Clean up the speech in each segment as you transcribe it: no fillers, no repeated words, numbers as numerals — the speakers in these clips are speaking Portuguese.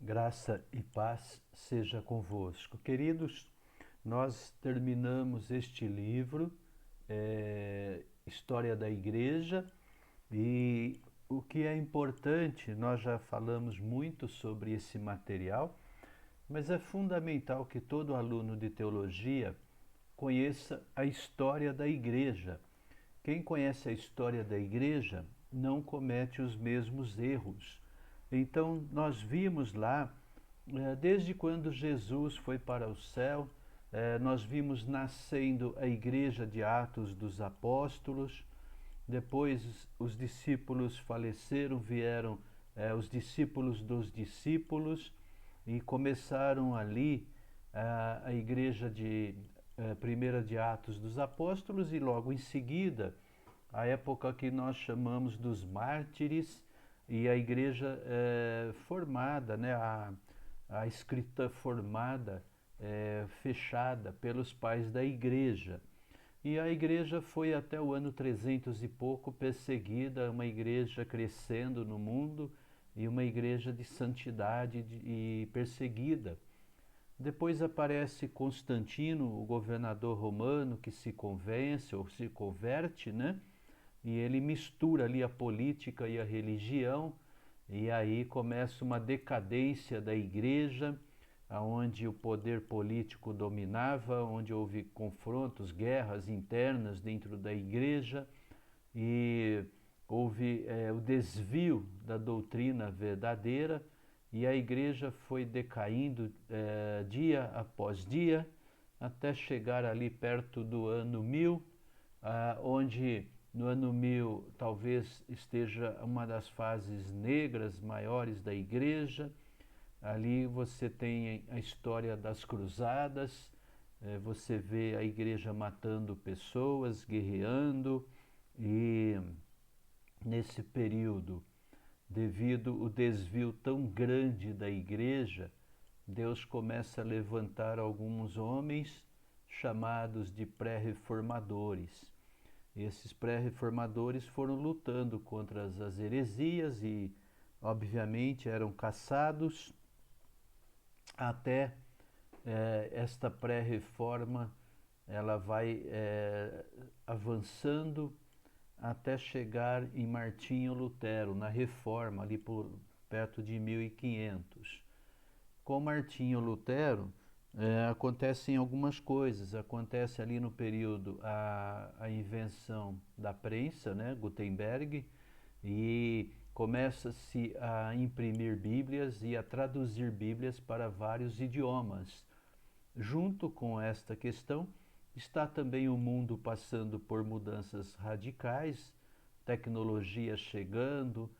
Graça e paz seja convosco. Queridos, nós terminamos este livro, História da Igreja, e o que é importante, nós já falamos muito sobre esse material, mas é fundamental que todo aluno de teologia conheça a história da Igreja. Quem conhece a história da Igreja não comete os mesmos erros. Então, nós vimos lá, desde quando Jesus foi para o céu, nós vimos nascendo a Igreja de Atos dos Apóstolos, depois os discípulos faleceram, vieram os discípulos dos discípulos e começaram ali a igreja de primeira de Atos dos Apóstolos e logo em seguida a época que nós chamamos dos mártires e a igreja formada, né, a escrita formada, fechada pelos pais da igreja. E a igreja foi até o ano 300 e pouco perseguida, uma igreja crescendo no mundo e uma igreja de santidade e perseguida. Depois aparece Constantino, o governador romano, que se convence ou se converte, né? E ele mistura ali a política e a religião, e aí começa uma decadência da igreja, onde o poder político dominava, onde houve confrontos, guerras internas dentro da igreja, e houve o desvio da doutrina verdadeira, e a igreja foi decaindo dia após dia, até chegar ali perto do ano 1000, onde no ano 1000 talvez esteja uma das fases negras maiores da igreja. Ali você tem a história das cruzadas, você vê a igreja matando pessoas, guerreando, e nesse período, devido ao desvio tão grande da igreja, Deus começa a levantar alguns homens chamados de pré-reformadores. Esses pré-reformadores foram lutando contra as heresias e, obviamente, eram caçados até esta pré-reforma ela vai avançando até chegar em Martinho Lutero, na Reforma, ali por perto de 1500. Com Martinho Lutero, acontecem algumas coisas. Acontece ali no período a invenção da prensa, né, Gutenberg, e começa-se a imprimir Bíblias e a traduzir Bíblias para vários idiomas. Junto com esta questão, está também o mundo passando por mudanças radicais, tecnologia chegando,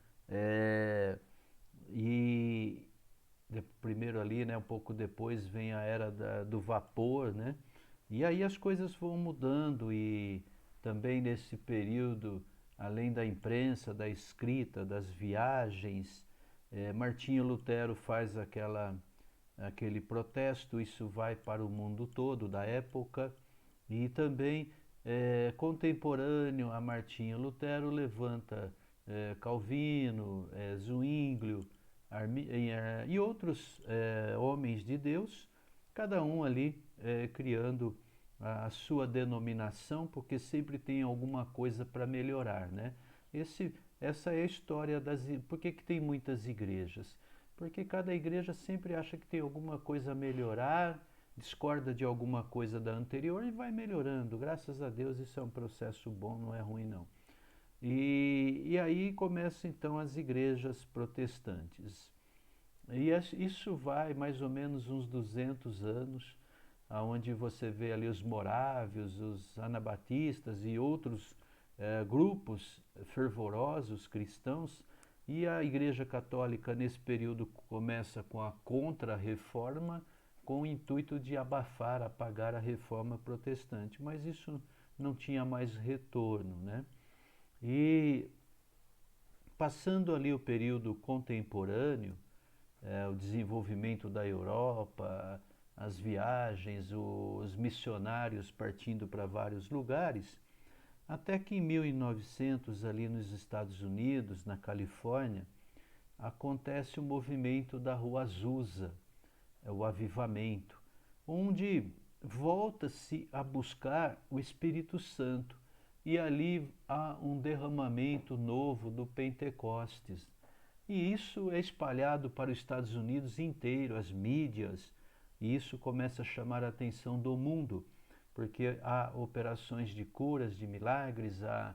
e primeiro ali, né, um pouco depois vem a era do vapor, né? E aí as coisas vão mudando e também nesse período, além da imprensa, da escrita, das viagens, Martinho Lutero faz aquele protesto, isso vai para o mundo todo da época, e também contemporâneo a Martinho Lutero levanta Calvino, Zwinglio, e outros homens de Deus, cada um ali criando a sua denominação, porque sempre tem alguma coisa para melhorar, né? Essa é a história das... Por que tem muitas igrejas? Porque cada igreja sempre acha que tem alguma coisa a melhorar, discorda de alguma coisa da anterior e vai melhorando. Graças a Deus isso é um processo bom, não é ruim não. E aí começam então as igrejas protestantes. E isso vai mais ou menos uns 200 anos, onde você vê ali os morávios, os anabatistas e outros grupos fervorosos cristãos, e a Igreja Católica nesse período começa com a contra-reforma, com o intuito de abafar, apagar a reforma protestante, mas isso não tinha mais retorno, né? E passando ali o período contemporâneo, o desenvolvimento da Europa, as viagens, os missionários partindo para vários lugares, até que em 1900, ali nos Estados Unidos, na Califórnia, acontece o movimento da Rua Azusa, o avivamento, onde volta-se a buscar o Espírito Santo e ali há um derramamento novo do Pentecostes. E isso é espalhado para os Estados Unidos inteiro, as mídias, e isso começa a chamar a atenção do mundo, porque há operações de curas, de milagres, há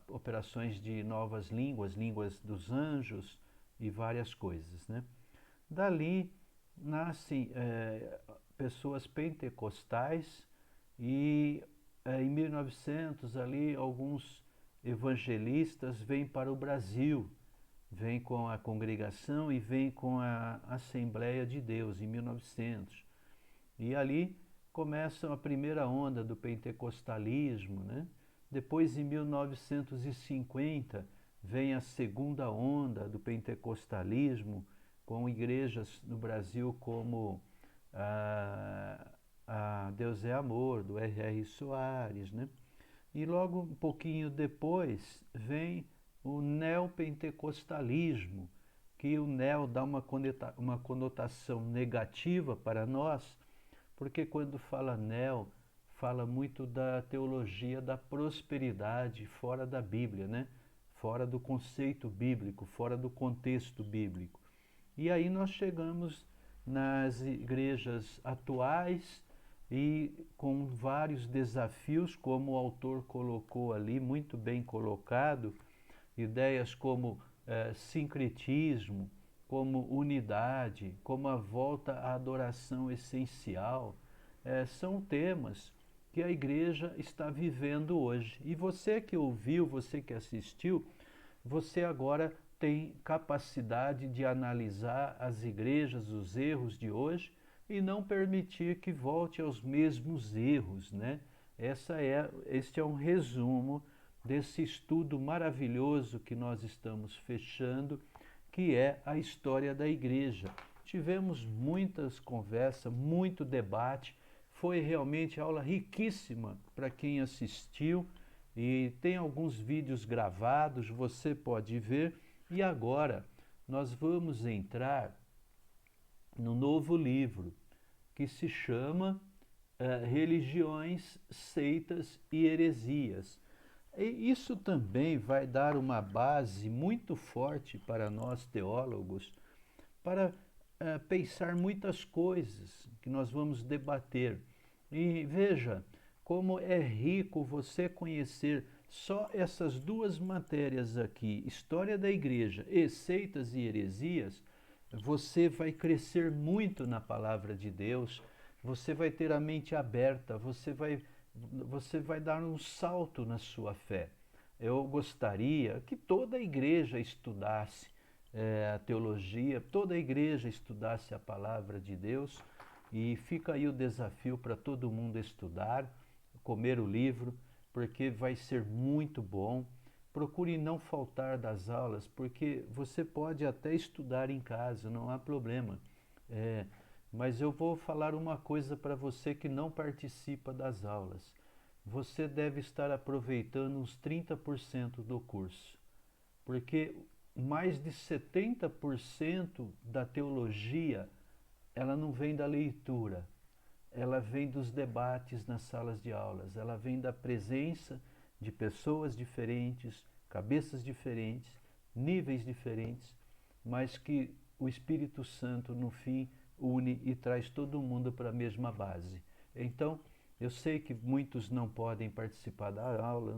operações de novas línguas, línguas dos anjos e várias coisas, né? Dali nascem pessoas pentecostais e em 1900 ali alguns evangelistas vêm para o Brasil, vêm com a congregação e vêm com a Assembleia de Deus em 1900. E ali começa a primeira onda do pentecostalismo, né? Depois, em 1950, vem a segunda onda do pentecostalismo, com igrejas no Brasil como a Deus é Amor, do R.R. Soares, né? E logo um pouquinho depois vem o neopentecostalismo, que o neo dá uma conotação negativa para nós, porque quando fala neo, fala muito da teologia da prosperidade fora da Bíblia, né? Fora do conceito bíblico, fora do contexto bíblico. E aí nós chegamos nas igrejas atuais e com vários desafios, como o autor colocou ali, muito bem colocado, ideias como sincretismo, como unidade, como a volta à adoração essencial, são temas que a igreja está vivendo hoje. E você que ouviu, você que assistiu, você agora tem capacidade de analisar as igrejas, os erros de hoje e não permitir que volte aos mesmos erros, né? Este é um resumo desse estudo maravilhoso que nós estamos fechando, que é a história da igreja. Tivemos muitas conversas, muito debate, foi realmente aula riquíssima para quem assistiu e tem alguns vídeos gravados, você pode ver. E agora nós vamos entrar no novo livro que se chama Religiões, Seitas e Heresias. E isso também vai dar uma base muito forte para nós teólogos para pensar muitas coisas que nós vamos debater. E veja como é rico você conhecer só essas duas matérias aqui, História da Igreja e Seitas e Heresias. Você vai crescer muito na palavra de Deus, você vai ter a mente aberta, você vai dar um salto na sua fé. Eu gostaria que toda a igreja estudasse a teologia, toda a igreja estudasse a palavra de Deus, e fica aí o desafio para todo mundo estudar, comer o livro, porque vai ser muito bom. Procure não faltar das aulas, porque você pode até estudar em casa, não há problema. Mas eu vou falar uma coisa para você que não participa das aulas. Você deve estar aproveitando uns 30% do curso, porque mais de 70% da teologia ela não vem da leitura, ela vem dos debates nas salas de aulas, ela vem da presença de pessoas diferentes, cabeças diferentes, níveis diferentes, mas que o Espírito Santo, no fim, une e traz todo mundo para a mesma base. Então, eu sei que muitos não podem participar da aula, eu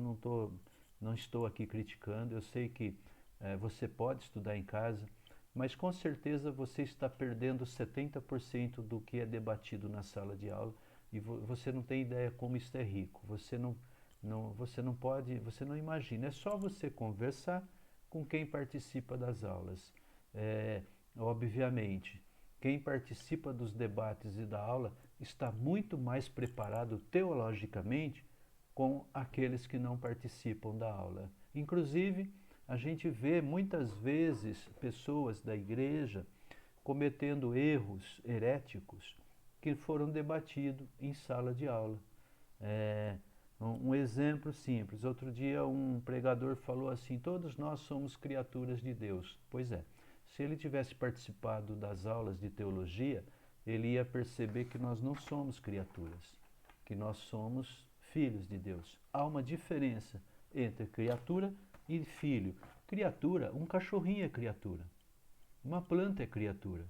não estou aqui criticando, eu sei que você pode estudar em casa, mas com certeza você está perdendo 70% do que é debatido na sala de aula e você não tem ideia como isso é rico. Você não pode, você não imagina. É só você conversar com quem participa das aulas. Obviamente, quem participa dos debates e da aula está muito mais preparado teologicamente com aqueles que não participam da aula. Inclusive, a gente vê muitas vezes pessoas da igreja cometendo erros heréticos que foram debatidos em sala de aula. Um exemplo simples. Outro dia um pregador falou assim: todos nós somos criaturas de Deus. Pois é, se ele tivesse participado das aulas de teologia, ele ia perceber que nós não somos criaturas, que nós somos filhos de Deus. Há uma diferença entre criatura e filho. Criatura, um cachorrinho é criatura, uma planta é criatura.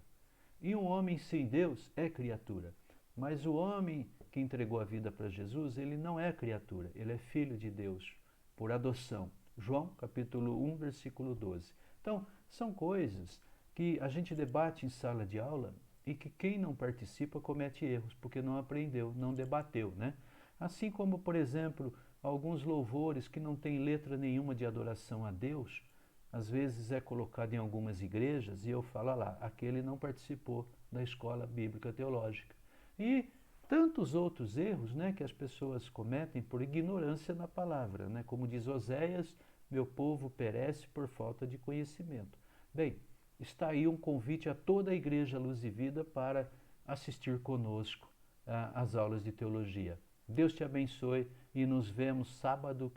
E um homem sem Deus é criatura. Mas o homem que entregou a vida para Jesus, ele não é criatura, ele é filho de Deus, por adoção. João, capítulo 1, versículo 12. Então, são coisas que a gente debate em sala de aula e que quem não participa comete erros, porque não aprendeu, não debateu, né? Assim como, por exemplo, alguns louvores que não têm letra nenhuma de adoração a Deus, às vezes é colocado em algumas igrejas e eu falo lá, aquele não participou da escola bíblica teológica. E tantos outros erros, né, que as pessoas cometem por ignorância na palavra, né? Como diz Oséias, meu povo perece por falta de conhecimento. Bem, está aí um convite a toda a Igreja Luz e Vida para assistir conosco às aulas de teologia. Deus te abençoe e nos vemos sábado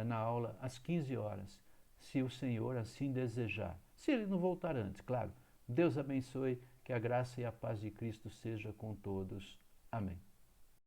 na aula às 15 horas, se o Senhor assim desejar. Se Ele não voltar antes, claro. Deus abençoe, que a graça e a paz de Cristo seja com todos. Amém.